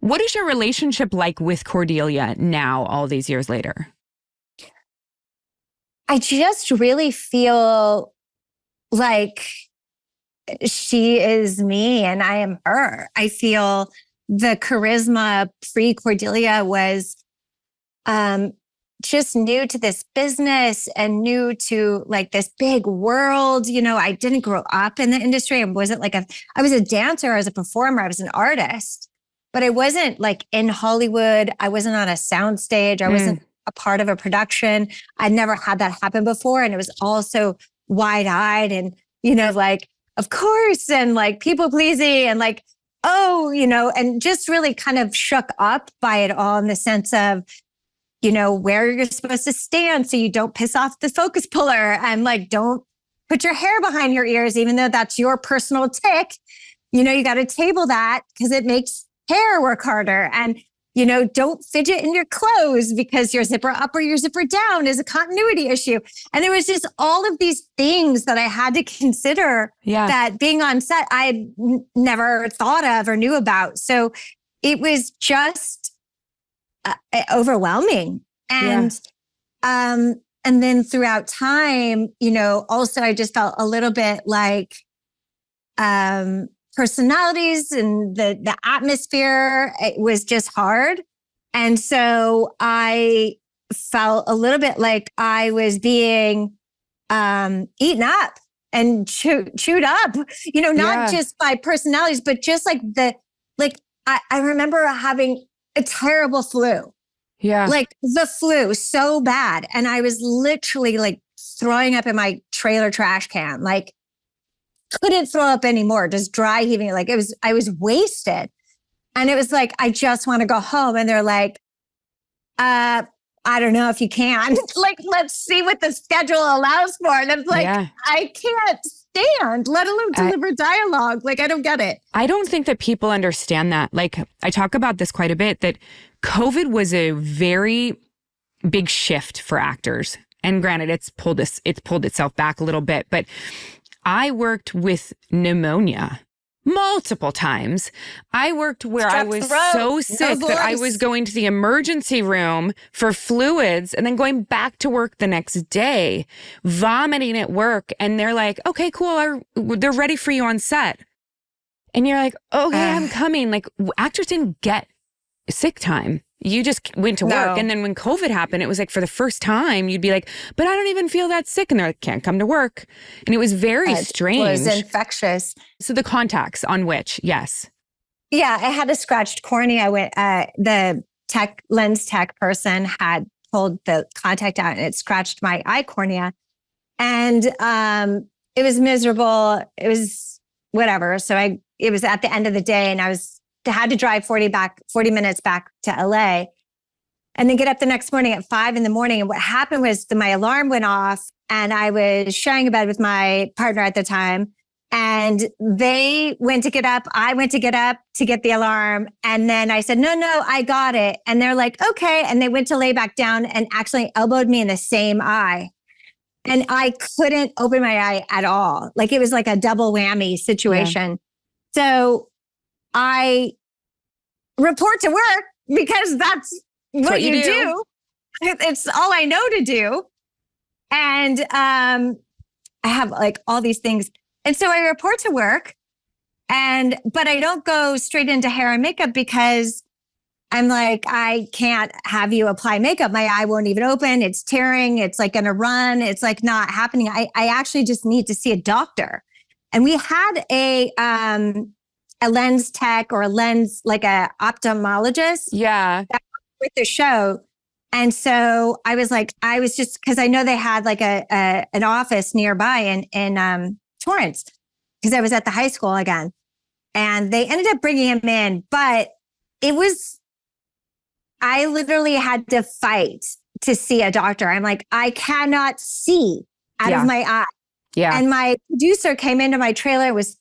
What is your relationship like with Cordelia now, all these years later? I just really feel like she is me and I am her. I feel the charisma pre-Cordelia was just new to this business and new to like this big world. You know, I didn't grow up in the industry. I wasn't like I was a dancer, I was a performer, I was an artist, but I wasn't like in Hollywood. I wasn't on a sound stage. I wasn't a part of a production. I'd never had that happen before. And it was all so wide-eyed and, you know, like, of course, and like people pleasing and like, oh, you know, and just really kind of shook up by it all in the sense of, you know, where you're supposed to stand so you don't piss off the focus puller and like, don't put your hair behind your ears, even though that's your personal tick. You know, you got to table that because it makes hair work harder. And, you know, don't fidget in your clothes because your zipper up or your zipper down is a continuity issue. And there was just all of these things that I had to consider that being on set, I had never thought of or knew about. So it was just overwhelming. And then throughout time, you know, also I just felt a little bit like personalities and the atmosphere, it was just hard. And so I felt a little bit like I was being eaten up and chewed up, you know, not just by personalities, but just like I remember having a terrible flu. Yeah. Like the flu so bad. And I was literally like throwing up in my trailer trash can, like couldn't throw up anymore, just dry heaving. Like I was wasted. And it was like, I just want to go home. And they're like, I don't know if you can. Like, let's see what the schedule allows for. And I'm like, I can't stand, let alone deliver dialogue. Like, I don't get it. I don't think that people understand that. Like, I talk about this quite a bit, that COVID was a very big shift for actors. And granted, it's pulled itself back a little bit, but I worked with pneumonia multiple times. I worked where I was so sick that I was going to the emergency room for fluids and then going back to work the next day, vomiting at work. And they're like, okay, cool. They're ready for you on set. And you're like, okay, I'm coming. Like, actors didn't get sick time. You just went to work. And then when COVID happened, it was like for the first time, you'd be like, but I don't even feel that sick. And they're like, can't come to work. And it was very strange. It was infectious. So the contacts on which, yes. Yeah, I had a scratched cornea. The lens tech person had pulled the contact out and it scratched my eye cornea. And it was miserable. It was whatever. So it was at the end of the day and I had to drive 40 minutes back to LA and then get up the next morning at 5 a.m. And what happened was my alarm went off and I was sharing a bed with my partner at the time. And they went to get up. I went to get up to get the alarm. And then I said, no, I got it. And they're like, okay. And they went to lay back down and actually elbowed me in the same eye. And I couldn't open my eye at all. Like it was like a double whammy situation. So I report to work because that's what you do. It's all I know to do. And I have like all these things. And so I report to work but I don't go straight into hair and makeup because I'm like, I can't have you apply makeup. My eye won't even open. It's tearing. It's like going to run. It's like not happening. I actually just need to see a doctor. And we had a lens tech or a lens, like a ophthalmologist. Yeah. With the show. And so I was just, cause I know they had like an office nearby in Torrance, cause I was at the high school again and they ended up bringing him in, but I literally had to fight to see a doctor. I'm like, I cannot see out of my eye. Yeah. And my producer came into my trailer and was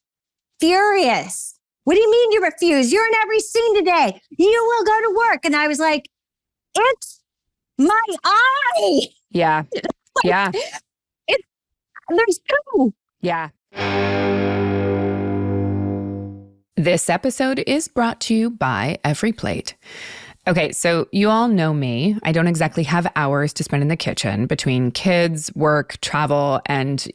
furious. What do you mean you refuse? You're in every scene today. You will go to work. And I was like, it's my eye. Yeah. Yeah. There's two. Yeah. This episode is brought to you by EveryPlate. Okay, so you all know me. I don't exactly have hours to spend in the kitchen between kids, work, travel, and,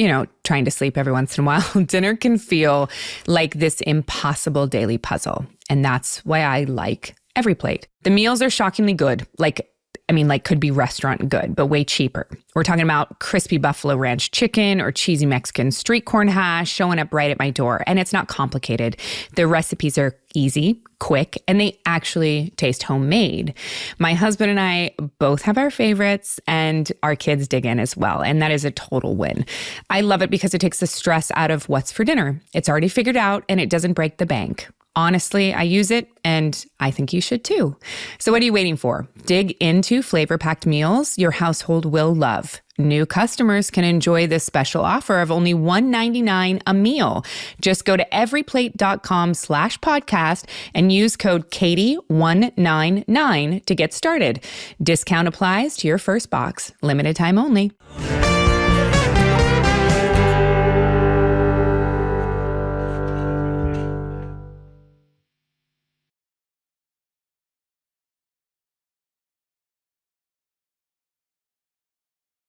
trying to sleep every once in a while. Dinner can feel like this impossible daily puzzle. And that's why I like EveryPlate. The meals are shockingly good. Could be restaurant good, but way cheaper. We're talking about crispy buffalo ranch chicken or cheesy Mexican street corn hash showing up right at my door. And it's not complicated. The recipes are easy, quick, and they actually taste homemade. My husband and I both have our favorites, and our kids dig in as well. And that is a total win. I love it because it takes the stress out of what's for dinner. It's already figured out, and it doesn't break the bank. Honestly, I use it, and I think you should too. So what are you waiting for? Dig into flavor-packed meals your household will love. New customers can enjoy this special offer of only $1.99 a meal. Just go to everyplate.com/podcast and use code Katee199 to get started. Discount applies to your first box. Limited time only.